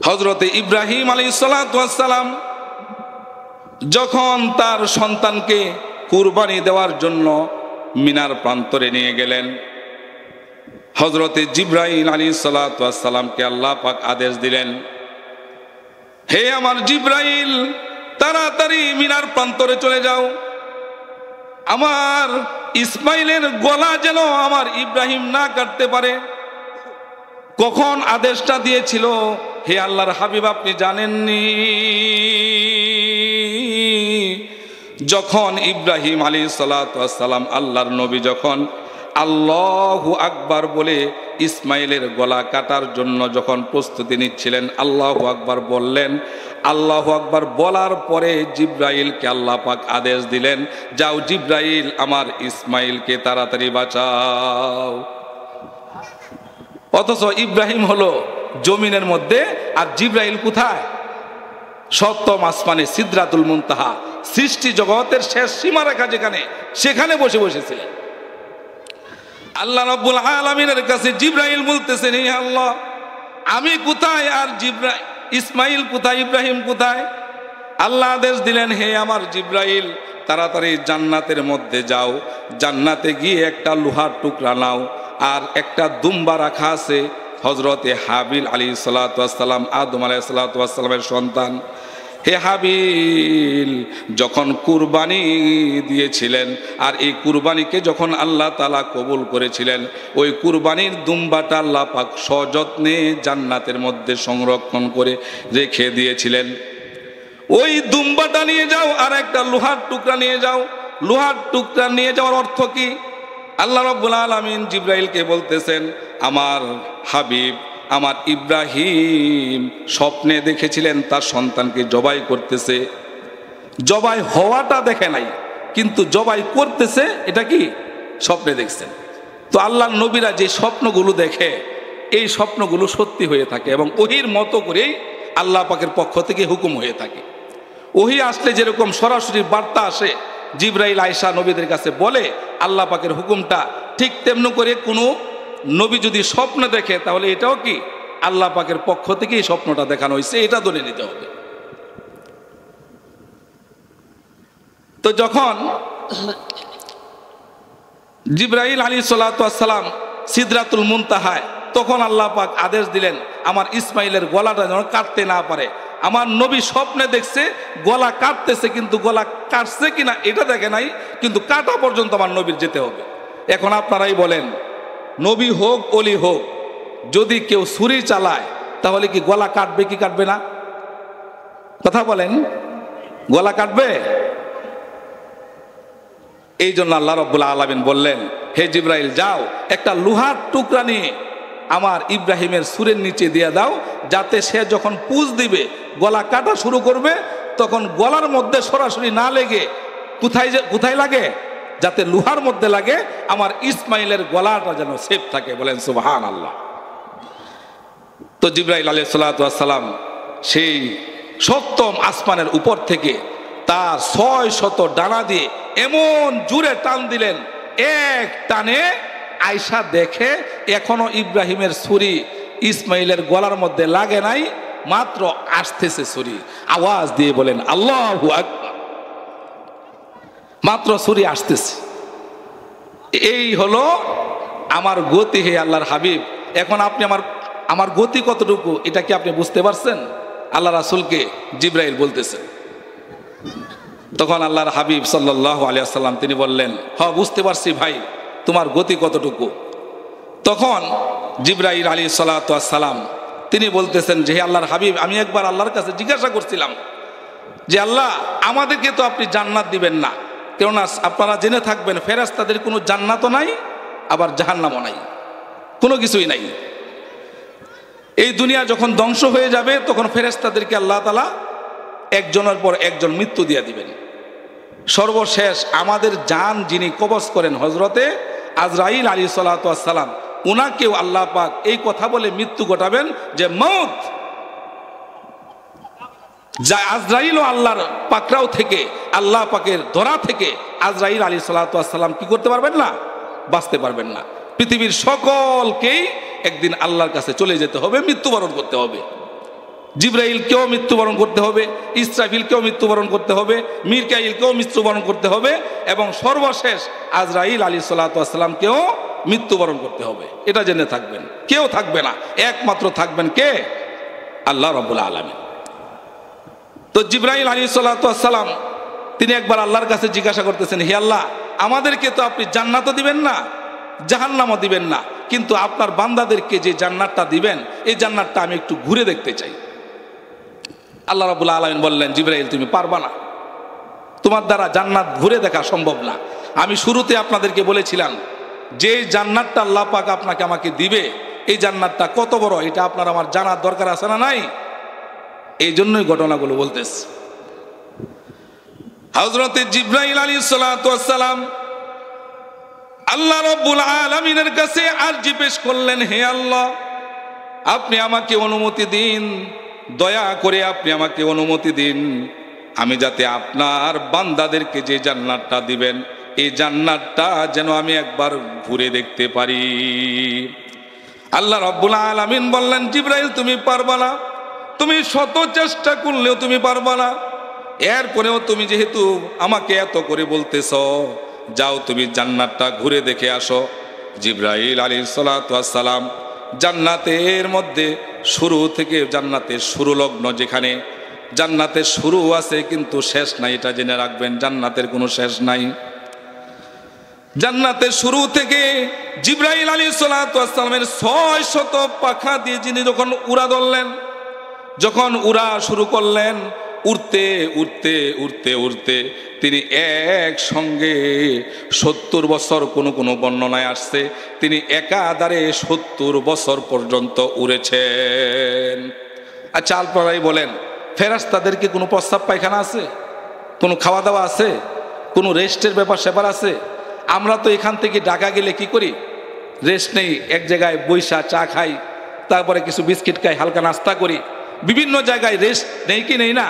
S1: হযরতে ইব্রাহিম আলাইহিস সালাতু ওয়াস সালাম যখন তার সন্তানকে কুরবানি দেওয়ার জন্য মিনার প্রান্তরে নিয়ে গেলেন, হযরতে জিবরাইল আলাইহিস সালাতু ওয়াস সালামকে আল্লাহ পাক আদেশ দিলেন, হে আমার জিবরাইল, তাড়াতাড়ি মিনার প্রান্তরে চলে যাও, আমার ইসমাইলের গলা যেন আমার ইব্রাহিম না কাটতে পারে। কখন আদেশটা দিয়েছিল হে আল্লাহর হাবিব আপনি জানেননি? যখন ইব্রাহিম আলাইহিস সালাতু ওয়াস সালাম আল্লাহর নবী যখন আল্লাহু আকবার বলে ইসমাইলের গলা কাটার জন্য যখন প্রস্তুতি নিচ্ছিলেন, আল্লাহু আকবার বললেন। আল্লাহু আকবার বলার পরে জিবরাইলকে আল্লাহ পাক আদেশ দিলেন, যাও জিবরাইল আমার ইসমাইলকে তাড়াতাড়ি বাঁচাও। অথচ ইব্রাহিম হলো জমিনের মধ্যে, আর জিবরাইল কোথায়? সপ্তম আসমানে সিদরাতুল মুনতাহা, সৃষ্টি জগতের শেষ সীমারেখা যেখানে, সেখানে বসে বসেছিলেন। আল্লাহ রাব্বুল আলামিনের কাছে জিবরাইল বলতেছেন, হে আল্লাহ, আমি কোথায় আর ইসমাইল কোথায়, ইব্রাহিম কোথায়? আল্লাহ আদেশ দিলেন, হে আমার জিবরাইল, তাড়াতাড়ি জান্নাতের মধ্যে যাও, জান্নাতে গিয়ে একটা লোহার টুকরা নাও, আর একটা দুম্বা রাখা আছে হযরতে হাবিল আলাইহিস সালাতু ওয়াস সালাম, আদম আলাইহিস সালাতু ওয়াস সালামের সন্তান। হে হাবিল যখন কুরবানি দিয়েছিলেন, আর এই কুরবানিকে যখন আল্লাহ তাআলা কবুল করেছিলেন, ওই কুরবানির দুম্বাটা আল্লাহ পাক সযত্নে জান্নাতের মধ্যে সংরক্ষণ করে রেখে দিয়েছিলেন। ওই দুম্বাটা নিয়ে যাও, আর একটা লোহার টুকরা নিয়ে যাও। লোহার টুকরা নিয়ে যাওয়ার অর্থ কি? আল্লাহ রাব্বুল আলামিন জিবরাইলকে বলতেছেন, আমার হাবিব আমার ইব্রাহিম স্বপ্নে দেখেছিলেন তার সন্তানকে জবাই করতেছে। জবাই হওয়াটা দেখে নাই, কিন্তু জবাই করতেছে এটা কি স্বপ্নে দেখছেন। তো আল্লাহর নবীরা যে স্বপ্নগুলো দেখে, এই স্বপ্নগুলো সত্যি হয়ে থাকে এবং ওহির মতো করেই আল্লাহ পাকের পক্ষ থেকে হুকুম হয়ে থাকে। ওহি আসলে যেরকম সরাসরি বার্তা আসে, জিবরাইল আয়েশা নবীদের কাছে বলে আল্লাহ পাকের হুকুমটা, ঠিক তেমনি করে কোনো নবী যদি স্বপ্ন দেখে তাহলে এটাও কি আল্লাহ পাকের পক্ষ থেকে এই স্বপ্নটা দেখানো হয়েছে, এটা ধরে নিতে হবে। তো যখন জিবরাইল আলাইহিস সালাতু ওয়াস সালাম সিদরাতুল মুনতাহায়, তখন আল্লাহ পাক আদেশ দিলেন আমার ইসমাইলের গলাটা যেন কাটতে না পারে। আমার নবী স্বপ্নে দেখছে গলা কাটতেছে, কিন্তু গলা কাটছে কিনা এটা দেখে নাই, কিন্তু কাটা পর্যন্ত আমার নবীর যেতে হবে। এখন আপনারাই বলেন, নবী হোক অলি হোক, যদি কেউ ছুরি চালায় তাহলে কি গলা কাটবে কি কাটবে না? কথা বলেন, গলা কাটবে? এই জন্য আল্লাহ রাব্বুল আলামিন বললেন, হে জিবরাইল যাও, একটা লোহার টুকরা নিয়ে আমার ইব্রাহিমের সুরের নিচে দিয়ে দাও, যাতে সে যখন পুঁজ দিবে, গলা কাটা শুরু করবে, তখন গলার মধ্যে সরাসরি না লেগে কোথায় লাগে? যাতে লোহার মধ্যে লাগে, আমার ইসমাইলের গলাটা যেন সেফ থাকে। বলেন সুবহানাল্লাহ। তো জিবরাইল আলাইহিস সালাতু ওয়াস সালাম সেই সপ্তম আসমানের উপর থেকে তার 600 ডানা দিয়ে এমন জোরে টান দিলেন, এক টানে আয়েশা দেখে এখনো ইব্রাহিমের ছুরি ইসমাইলের গলার মধ্যে লাগে নাই, মাত্র আসতেছে ছুরি। আওয়াজ দিয়ে বলেন আল্লাহু আকবার। মাত্র ছুরি আসতেছে। এই হলো আমার গতি, হে আল্লাহর হাবিব। এখন আপনি আমার গতি কতটুকু এটা কি আপনি বুঝতে পারছেন? আল্লাহ রাসূলকে জিবরাইল বলতেছেন। তখন আল্লাহর হাবিব সাল্লাল্লাহু আলাইহি ওয়াসাল্লাম তিনি বললেন, হ্যাঁ বুঝতে পারছি ভাই, তোমার গতি কতটুকু? তখন জিবরাইল আলাইহিস সালাতু ওয়াস সালাম তিনি বলতেছেন যে হে আল্লাহর হাবিব, আমি একবার আল্লাহর কাছে জিজ্ঞাসা করছিলাম যে আল্লাহ, আমাদেরকে তো আপনি জান্নাত দিবেন না, কেননা আপনারা জেনে থাকবেন ফেরেশতাদের কোনো জান্নাতও নাই, আবার জাহান্নামও নাই, কোনো কিছুই নাই। এই দুনিয়া যখন ধ্বংস হয়ে যাবে তখন ফেরেশতাদেরকে আল্লাহ তাআলা একজনের পর একজন মৃত্যু দিয়ে দিবেন। সর্বশেষ আমাদের জান যিনি কবজ করেন হযরতে আজরাইল আলাইহিস সালাতু ওয়াস সালাম, উনাকেও আল্লাহ পাক এই কথা বলে মৃত্যু ঘটাবেন যে মউত, যা আজরাইল ও আল্লাহর পাকড়াও থেকে, আল্লাহ পাকের ধরা থেকে আজরাইল আলাইহিস সালাতু ওয়াস সালাম কি করতে পারবেন না? বাঁচতে পারবেন না। পৃথিবীর সকলকেই একদিন আল্লাহর কাছে চলে যেতে হবে, মৃত্যুবরণ করতে হবে। জিবরাইলকেও মৃত্যুবরণ করতে হবে, ইসরাফিলকেও মৃত্যুবরণ করতে হবে, মিকাইলকেও মৃত্যুবরণ করতে হবে, এবং সর্বশেষ আজরাইল আলাইহিস সালাতু ওয়াস সালামকেও মৃত্যুবরণ করতে হবে। এটা জেনে থাকবেন, কেউ থাকবে না, একমাত্র থাকবেন কে? আল্লাহ রাব্বুল আলামিন। তো জিবরাইল আলাইহিস সালাতু ওয়াস সালাম তিনি একবার আল্লাহর কাছে জিজ্ঞাসা করতেছেন, হে আল্লাহ, আমাদেরকে তো আপনি জান্নাতও দিবেন না, জাহান্নামও দিবেন না, কিন্তু আপনার বান্দাদেরকে যে জান্নাতটা দিবেন এই জান্নাতটা আমি একটু ঘুরে দেখতে চাই। আল্লাহ রাব্বুল আলামিন বললেন, জিবরাইল তুমি পারবা না, তোমার দ্বারা জান্নাত ঘুরে দেখা সম্ভব না। আমি শুরুতে আপনাদেরকে বলেছিলাম যে জান্নাতটা আল্লাহ পাক আপনাকে আমাকে দিবে, এই জান্নাতটা কত বড় এটা আপনার আমার জানার দরকার আছে না নাই? এই জন্যই ঘটনাগুলো বলতেছে। হযরতে জিবরাইল আলাইহিস সালাতু ওয়াস সালাম আল্লাহ রাব্বুল আলামিনের কাছে আরজি পেশ করলেন, হে আল্লাহ, আপনি আমাকে অনুমতি দিন, দয়া করে আপনি আমাকে অনুমতি দিন, আমি যাতে আপনার বান্দাদেরকে যে জান্নাতটা দিবেন এই জান্নাতটা যেন আমি একবার ঘুরে দেখতে পারি। আল্লাহ রাব্বুল আলামিন বললেন, জিবরাইল তুমি পারবা না, তুমি শত চেষ্টা করলেও তুমি পারবা না, এরপরেও তুমি যেহেতু আমাকে এত করে বলতেছ, যাও তুমি জান্নাতটা ঘুরে দেখে আসো। জিবরাইল আলাইহিস সালাতু ওয়াস সালাম জান্নাতের মধ্যে শুরু থেকে, জান্নাতের শুরু লগ্ন যেখানে, জান্নাতের শুরু আছে কিন্তু শেষ নাই, এটা জেনে রাখবেন, জান্নাতের কোনো শেষ নাই। জান্নাতের শুরু থেকে জিবরাইল আলাইহিস সালাতু ওয়াস সালামের 600 পাখা দিয়ে যিনি যখন উড়া ধরলেন, যখন উড়া শুরু করলেন, উড়তে উড়তে উড়তে উড়তে তিনি একসঙ্গে 70 বছর, কোনো কোনো বর্ণনায় আসছে তিনি একাধারে 70 বছর পর্যন্ত উড়েছেন। আচ্ছা আপনারাই বলেন, ফেরেশতাদের কি কোনো প্রস্রাব পায়খানা আছে? কোনো খাওয়া দাওয়া আছে? কোনো রেস্টের ব্যাপার স্যাপার আছে? আমরা তো এখান থেকে ঢাকা গেলে কি করি? রেস্ট নেই, এক জায়গায় বৈশা চা খাই, তারপরে কিছু বিস্কিট খাই, হালকা নাস্তা করি, বিভিন্ন জায়গায় রেস্ট নেই কি নেই না?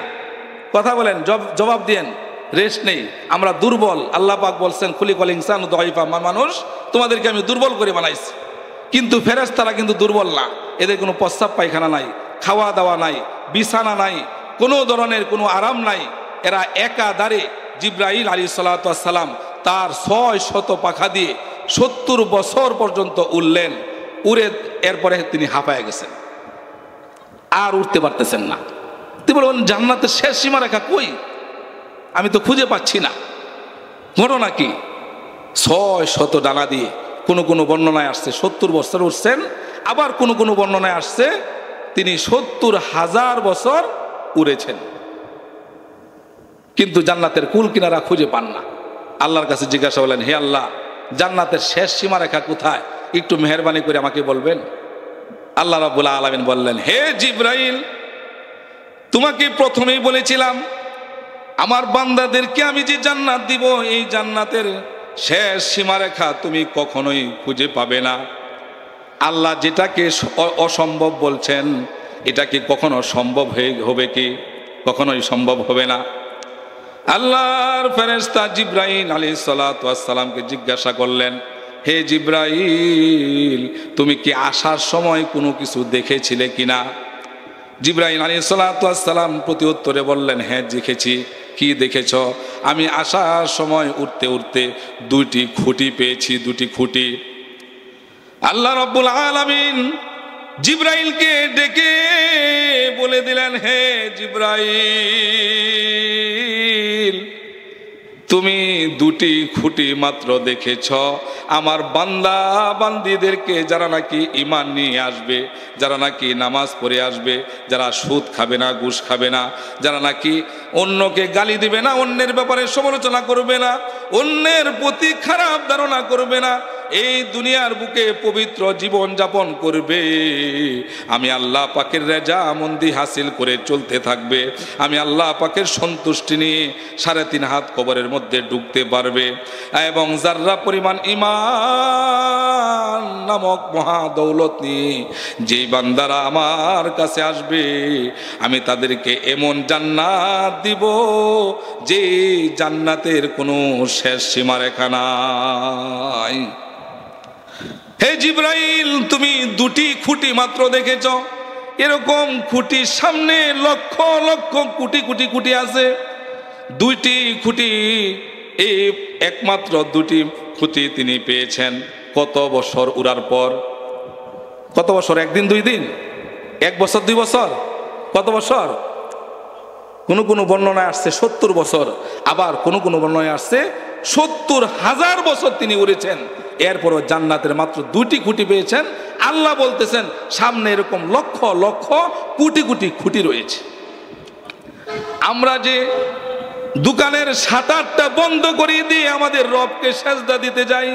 S1: কথা বলেন, জবাব দিয়েন। রেস্ট নেই, আমরা দুর্বল। আল্লাহ পাক বলছেন, খুলিকাল ইনসানু দাঈফা, মানুষ তোমাদেরকে আমি দুর্বল করে বানাইছি। কিন্তু ফেরেশতারা কিন্তু দুর্বল না, এদের কোনো প্রস্রাব পায়খানা নাই, খাওয়া দাওয়া নাই, বিছানা নাই, কোনো ধরনের কোনো আরাম নাই। এরা একাধারে জিবরাইল আলাইহিস সালাতু ওয়াস সালাম তার 600 পাখা দিয়ে 70 বছর পর্যন্ত উড়লেন। উড়ে এরপরে তিনি হাঁপায় গেছেন, আর উঠতে পারতেছেন না। তিনি বলবেন, জান্নাতের শেষ সীমারেখা কই? আমি তো খুঁজে পাচ্ছি না। ঘটনা কি? 600 ডানা দিয়ে, কোনো কোনো বর্ণনায় আসছে 70 বছর উঠছেন, আবার কোনো কোনো বর্ণনায় আসছে তিনি 70,000 বছর উড়েছেন, কিন্তু জান্নাতের কুল কিনারা খুঁজে পান না। আল্লাহর কাছে জিজ্ঞাসা করলেন, হে আল্লাহ, জান্নাতের শেষ সীমারেখা কোথায়? একটু মেহেরবানি করে আমাকে বলবেন। আল্লাহ রাব্বুল আলামিন বললেন, হে জিবরাইল, তোমাকে প্রথমেই বলেছিলাম আমার বান্দাদেরকে আমি যে জান্নাত দিব, এই জান্নাতের শেষ সীমারেখা তুমি কখনোই খুঁজে পাবে না। আল্লাহ যেটাকে অসম্ভব বলছেন, এটা কি কখনো সম্ভব হবে কি? কখনোই সম্ভব হবে না। আল্লাহর ফেরেশতা জিবরাইল আলাইহিস সালাতু ওয়াস সালামকে জিজ্ঞাসা করলেন, হে জিবরাইল, তুমি কি আসার সময় কোনো কিছু দেখেছিলে কিনা? জিবরাইল আলাইহিস সালাতু ওয়াস সালাম প্রতি উত্তরে বললেন, হ্যাঁ দেখেছি। কি দেখেছ? আমি আসার সময় উঠতে উঠতে 2টি খুঁটি পেয়েছি, 2টি খুঁটি। আল্লাহ রাব্বুল আলামিন জিবরাইলকে ডেকে বলে দিলেন, হে জিবরাইল, তুমি দুটি খুঁটি মাত্র দেখেছ আমার বান্দা বান্দীদেরকে, যারা নাকি ঈমান নিয়ে আসবে, যারা নাকি নামাজ পড়ে আসবে, যারা সুদ খাবে না, ঘুষ খাবে না, যারা নাকি অন্যকে গালি দিবে না, অন্যের ব্যাপারে সমালোচনা করবে না, অন্যের প্রতি খারাপ ধারণা করবে না, এই দুনিয়ার বুকে পবিত্র জীবন যাপন করবে, আমি আল্লাহ পাকের রেজামন্দি হাসিল করে চলতে থাকবে, আমি আল্লাহ পাকের সন্তুষ্টি নিয়ে 3.5 হাত কবরের মধ্যে ঢুকতে পারবে, এবং যার্রা পরিমাণ ঈমান নামক মহা দৌলত নিয়ে যেই বান্দারা আমার কাছে আসবে, আমি তাদেরকে এমন জান্নাত দিব যে জান্নাতের কোনো শেষ সীমারেখা নাই। হে জিবরাইল, তুমি দুটি খুঁটি মাত্র দেখেছ, এরকম খুঁটির সামনে লক্ষ লক্ষ কোটি কোটি খুঁটি আছে। দুইটি খুঁটি, এই একমাত্র দুটি খুঁটি তিনি পেয়েছেন কত বছর উড়ার পর? কত বছর? 1 দিন 2 দিন? 1 বছর 2 বছর? কত বছর? কোন কোন বর্ণনায় আসছে 70 বছর, আবার কোন কোন বর্ণনায় আসছে 70,000 বছর তিনি উড়েছেন। এরপরও জান্নাতের মাত্র দুটি খুঁটি পেয়েছেন। আল্লাহ বলতেছেন সামনে এরকম লক্ষ লক্ষ কোটি কোটি খুঁটি রয়েছে। আমরা যে দোকানের শাটারটা বন্ধ করিয়ে দিয়ে আমাদের রবকে সেজদা দিতে যাই,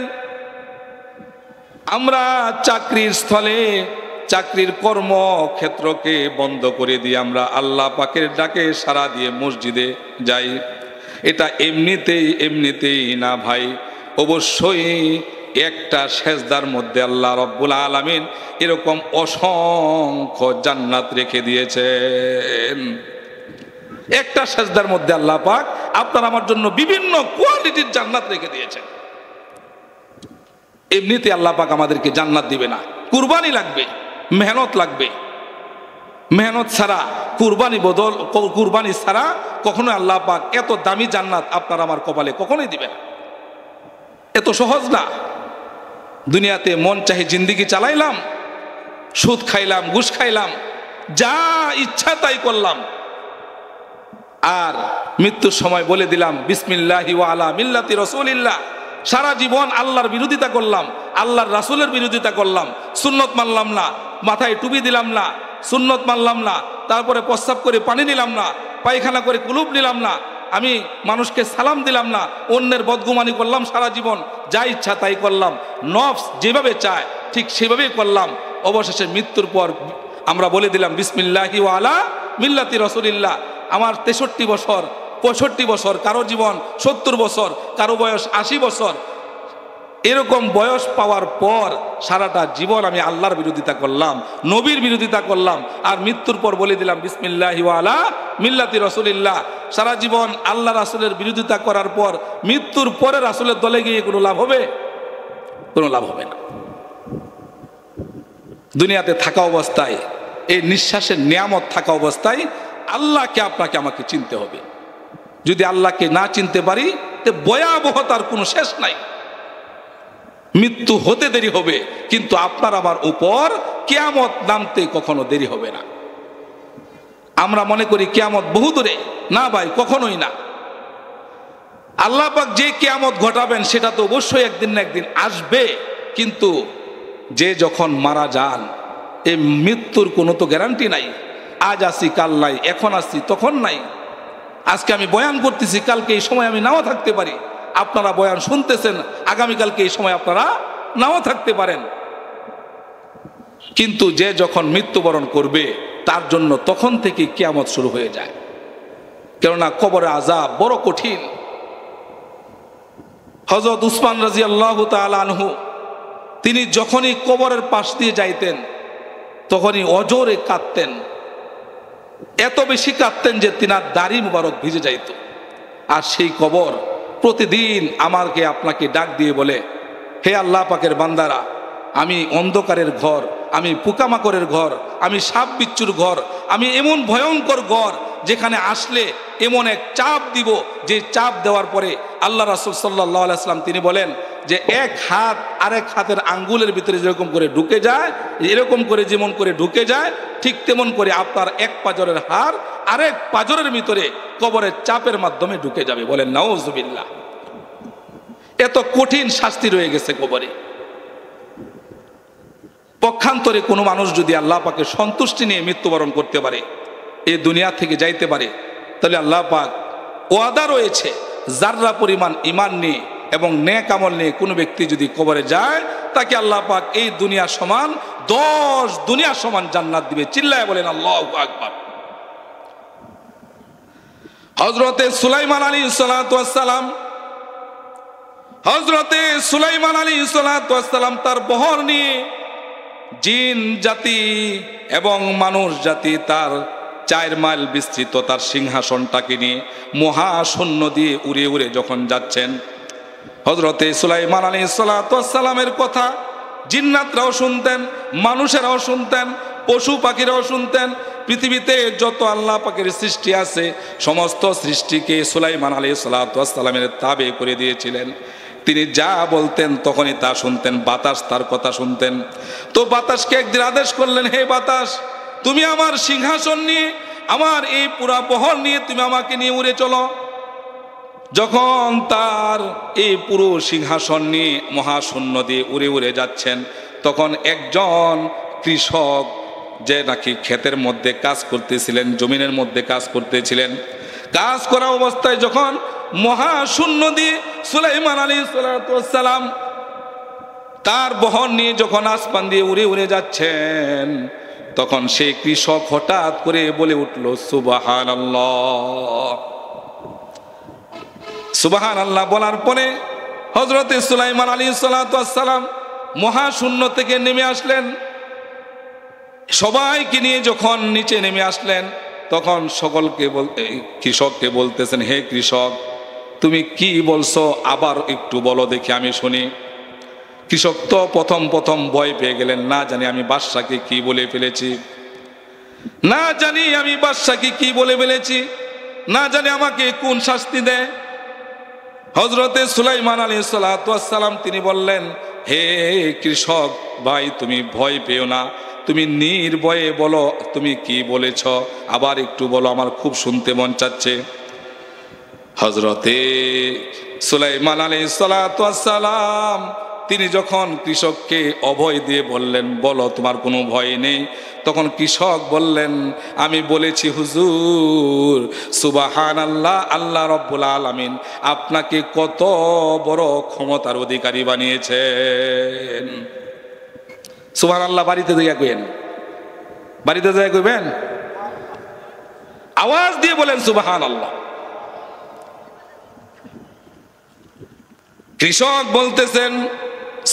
S1: আমরা চাকরির স্থলে চাকরির কর্মক্ষেত্রকে বন্ধ করে দিয়ে আমরা আল্লাহ পাকের ডাকে সাড়া দিয়ে মসজিদে যাই, এটা এমনিতেই না ভাই, অবশ্যই একটা সেজদার মধ্যে আল্লাহ রব্বুল আলামিন এরকম অসংখ্য জান্নাত রেখে দিয়েছেন। একটা সেজদার মধ্যে আল্লাহ পাক আপনার আমার জন্য বিভিন্ন কোয়ালিটির জান্নাত রেখে দিয়েছেন। এমনিতে আল্লাহ পাক আমাদেরকে জান্নাত দিবে না, কুরবানি লাগবে, মেহনত লাগবে। মেহনত ছাড়া কুরবানি ছাড়া কখনো আল্লাহ পাক এত দামি জান্নাত আপনার আমার কপালে কখনোই দিবে না। এত সহজ না। দুনিয়াতে মন চাহে জিন্দিগি চালাইলাম, সুদ খাইলাম, ঘুষ খাইলাম, যা ইচ্ছা তাই করলাম, আর মৃত্যুর সময় বলে দিলাম বিসমিল্লাহি ওয়া আলা মিল্লাতি রাসূলিল্লাহ। সারা জীবন আল্লাহর বিরোধিতা করলাম, আল্লাহর রাসূলের বিরোধিতা করলাম, সুন্নত মানলাম না, মাথায় টুপি দিলাম না, সুন্নত মানলাম না, তারপরে প্রস্রাব করে পানি নিলাম না, পায়খানা করে কুলুপ নিলাম না, আমি মানুষকে সালাম দিলাম না, অন্যের বদগুমানি করলাম, সারা জীবন যা ইচ্ছা তাই করলাম, নফস যেভাবে চায় ঠিক সেভাবেই করলাম। অবশেষে মৃত্যুর পর আমরা বলে দিলাম বিসমিল্লাহি ওয়া আলা মিল্লাতি রাসূলিল্লাহ। আমার 63 বছর, 65 বছর, কারো জীবন 70 বছর, কারো বয়স 80 বছর, এরকম বয়স পাওয়ার পর সারাটা জীবন আমি আল্লাহর বিরোধিতা করলাম, নবীর বিরোধিতা করলাম, আর মৃত্যুর পর বলে দিলাম বিসমিল্লাহি ওয়া আলা মিল্লাতি রাসূলিল্লাহ। সারা জীবন আল্লাহ রাসূলের বিরোধিতা করার পর মৃত্যুর পরে রাসূলের দলে গিয়ে কোনো লাভ হবে? কোনো লাভ হবে না। দুনিয়াতে থাকা অবস্থায়, এই নিঃশ্বাসের নিয়ামত থাকা অবস্থায় আল্লাহকে আপনাকে আমাকে চিনতে হবে। যদি আল্লাহকে না চিনতে পারি তো ভয়াবহতার কোনো শেষ নাই। মৃত্যু হতে দেরি হবে, কিন্তু আপনার আমার উপর কিয়ামত নামতে কখনো দেরি হবে না। আমরা মনে করি কিয়ামত বহু দূরে, না ভাই, কখনোই না। আল্লাহ পাক যে কিয়ামত ঘটাবেন সেটা তো অবশ্যই একদিন না একদিন আসবে, কিন্তু যে যখন মারা যান এই মৃত্যুর কোনো তো গ্যারান্টি নাই। আজ আসি কাল নাই, এখন আসি তখন নাই। আজকে আমি বয়ান করতেছি, কালকে এই সময় আমি নাও থাকতে পারি। আপনারা বয়ান শুনতেছেন, আগামীকালকে এই সময় আপনারা নাও থাকতে পারেন। কিন্তু যে যখন মৃত্যুবরণ করবে তার জন্য তখন থেকে কিয়ামত শুরু হয়ে যায়। কেননা কবরে আযাব বড় কঠিন। হযরত উসমান রাদিয়াল্লাহু তাআলা আনহু তিনি যখনই কবরের পাশ দিয়ে যাইতেন তখনই অজোরে কাঁদতেন, এত বেশি কাঁদতেন যে তিনার দাড়ি মুবারক ভিজে যাইত। আর সেই কবর প্রতিদিন আমাকে আপনাকে ডাক দিয়ে বলে, হে আল্লাহ পাকের বান্দারা, আমি অন্ধকারের ঘর, আমি পোকামাকড়ের ঘর, আমি সাপ বিচ্ছুর ঘর, আমি এমন ভয়ঙ্কর ঘর যেখানে আসলে এমন এক চাপ দিব, যে চাপ দেওয়ার পরে আল্লাহ রাসূল সাল্লাল্লাহু আলাইহি ওয়াসাল্লাম তিনি বলেন যে এক হাত আরেক হাতের আঙ্গুলের ভিতরে যেরকম করে ঢুকে যায়, এরকম করে যেমন করে ঢুকে যায়, ঠিক তেমন করে আপনার এক পাজরের হাড় আরেক পাজরের ভিতরে কবরের চাপের মাধ্যমে ঢুকে যাবে। বলেন নাউজুবিল্লাহ। এত কঠিন শাস্তি রয়ে গেছে কবরে। পক্ষান্তরে কোনো মানুষ যদি আল্লাহ পাকের সন্তুষ্টি নিয়ে মৃত্যুবরণ করতে পারে, এই দুনিয়া থেকে যাইতে পারে, তাহলে আল্লাহ পাক ওয়াদা রয়েছে যাররা পরিমাণ ঈমান নিয়ে এবং নেক আমল নিয়ে কোনো ব্যক্তি যদি কবরে যায়, তাকে আল্লাহ পাক এই দুনিয়া সমান 10 দুনিয়া সমান জান্নাত দিবে। চিল্লায় বলেন আল্লাহু আকবার। হযরতে সুলাইমান আলাইহিস সালাতু ওয়াস সালাম, হযরতে সুলাইমান আলাইহিস সালাতু ওয়াস সালাম তার বহর নিয়ে জিন জাতি এবং মানুষ জাতি তার 4 মাইল বিস্তৃত তার সিংহাসনটাকে নিয়ে মহাশূন্য দিয়ে উড়ে উড়ে যখন যাচ্ছেন, হযরতে সুলাইমান আলাইহিস সালাতু ওয়াস সালামের কথা জিন্নাতরাও শুনতেন, মানুষেরাও শুনতেন, পশু পাখিরাও শুনতেন। পৃথিবীতে যত আল্লাহ পাকের সৃষ্টি আছে সমস্ত সৃষ্টিকে সুলাইমান আলাইহিস সালাতু ওয়াস সালামের তাবে করে দিয়েছিলেন। তিনি যা বলতেন তখনই তা শুনতেন। বাতাস তার কথা শুনতেন। তো বাতাসকে একদিন আদেশ করলেন, হে বাতাস, তুমি আমার সিংহাসন নিয়ে, আমার এই পুরা বহর নিয়ে তুমি আমাকে নিয়ে উড়ে চলো। যখন তার এই পুরো সিংহাসন নিয়ে মহাশূন্য দিয়ে উড়ে উড়ে যাচ্ছেন, তখন একজন কৃষক যে নাকি ক্ষেতের মধ্যে কাজ করতেছিলেন, জমিনের মধ্যে কাজ করতেছিলেন, কাজ করা অবস্থায় যখন মহাশূন্য দিয়ে সুলাইমান আলাইহিস সালাতু ওয়াস সালাম তার বহর নিয়ে যখন আসমান দিয়ে উড়ে উড়ে যাচ্ছেন, তখন সেই কৃষক হঠাৎ করে বলে উঠল সুবহানাল্লাহ। সুবহানাল্লাহ বলার পরে হযরতে সুলাইমান আলাইহিস সালাতু ওয়াস সালাম মহাশূন্য থেকে নেমে আসলেন। সবাইকে নিয়ে যখন নিচে নেমে আসলেন, তখন সকলকে কৃষককে বলতেছেন, হে কৃষক, তুমি কি বলছো আবার একটু বলো দেখি, আমি শুনি। কৃষক তো প্রথম ভয় পেয়ে গেলেন, না জানি আমি বাদশাকে কি বলে ফেলেছি, না জানি আমি বাদশাকে কি বলে ফেলেছি, না জানি আমাকে কোন শাস্তি দেয়। হযরতে সুলাইমান আলাইহিস সালাতু ওয়াস সালাম তিনি বললেন, হে কৃষক ভাই, তুমি ভয় পেও না, তুমি নির্ভয়ে বলো তুমি কি বলেছ, আবার একটু বলো, আমার খুব শুনতে মন চাচ্ছে। হযরতে সুলাইমান আলাইহিস সালাতু ওয়াস সালাম তিনি যখন কৃষককে অভয় দিয়ে বললেন, বলো তোমার কোনো ভয় নেই, তখন কৃষক বললেন, আমি বলেছি হুজুর, সুবহানাল্লাহ, আল্লাহ রাব্বুল আলামিন আপনাকে কত বড় ক্ষমতার অধিকারী বানিয়েছেন। সুবহানাল্লাহ বাড়িতে যাইয়া কইবেন, বাড়িতে যাইয়া কইবেন, আওয়াজ দিয়ে বলেন সুবহানাল্লাহ। কৃষক বলতেছেন,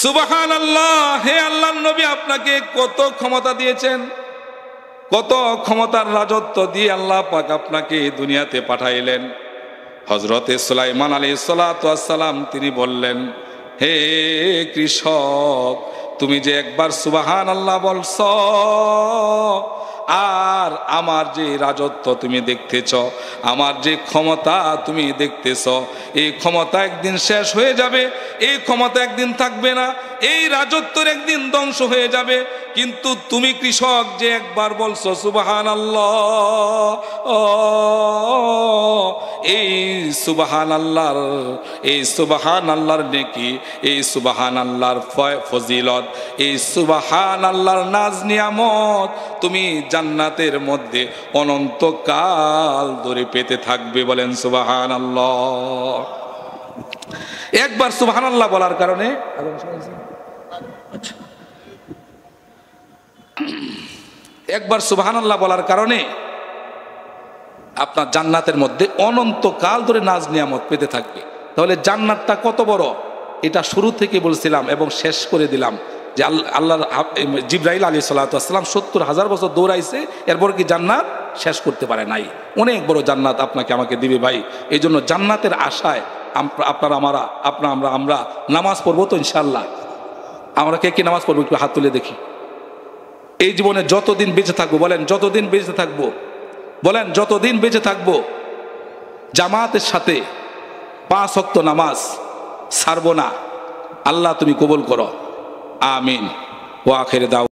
S1: সুবহানাল্লাহ, হে আল্লাহর নবী, আপনাকে কত ক্ষমতা দিয়েছেন, কত ক্ষমতার রাজত্ব দিয়ে আল্লাহ পাক আপনাকে দুনিয়াতে পাঠাইলেন। হযরতে সুলাইমান আলাইহিস সালাতু ওয়াস সালাম তিনি বললেন, হে কৃষক, তুমি যে একবার সুবহানাল্লাহ বলছো, আর আমার যে রাজত্ব তুমি দেখতেছ, আমার যে ক্ষমতা তুমি দেখতেছ, এই ক্ষমতা একদিন শেষ হয়ে যাবে, এই ক্ষমতা একদিন থাকবে না, এই রাজত্বের একদিন ধ্বংস হয়ে যাবে। কিন্তু তুমি কৃষক যে একবার বলছো সুবহানাল্লাহ, এই সুবহানাল্লাহর নেকি, এই সুবহানাল্লাহর ফজিলত, এই সুবহানাল্লাহর নাজ নিয়ামত তুমি জান্নাতের মধ্যে অনন্তকাল ধরে পেতে থাকবে। বলেন সুবহানাল্লাহ। একবার সুবহানাল্লাহ বলার কারণে, একবার সুবহানাল্লাহ বলার কারণে আপনার জান্নাতের মধ্যে অনন্তকাল ধরে নাজ নিয়ামত পেতে থাকবে। তাহলে জান্নাতটা কত বড়, এটা শুরু থেকে বলছিলাম এবং শেষ করে দিলাম যে আল্লাহ জিবরাইল আলাইহিস সালাতু ওয়াস সালাম 70,000 বছর দৌড়াইছে, এরপর কি জান্নাত শেষ করতে পারে নাই। অনেক বড় জান্নাত আপনাকে আমাকে দিবে ভাই। এই জন্য জান্নাতের আশায় আপনারা আমরা নামাজ পড়বো তো ইনশাআল্লাহ। আমরা কে কে নামাজ পড়বো একটু হাত তুলে দেখি। এই জীবনে যতদিন বেঁচে থাকবো, বলেন যতদিন বেঁচে থাকবো, বলেন যতদিন বেঁচে থাকবো, জামাতের সাথে 5 ওয়াক্ত নামাজ ছাড়বো না। আল্লাহ তুমি কবুল করো, আমিন। ওয়া আখির দাওয়া।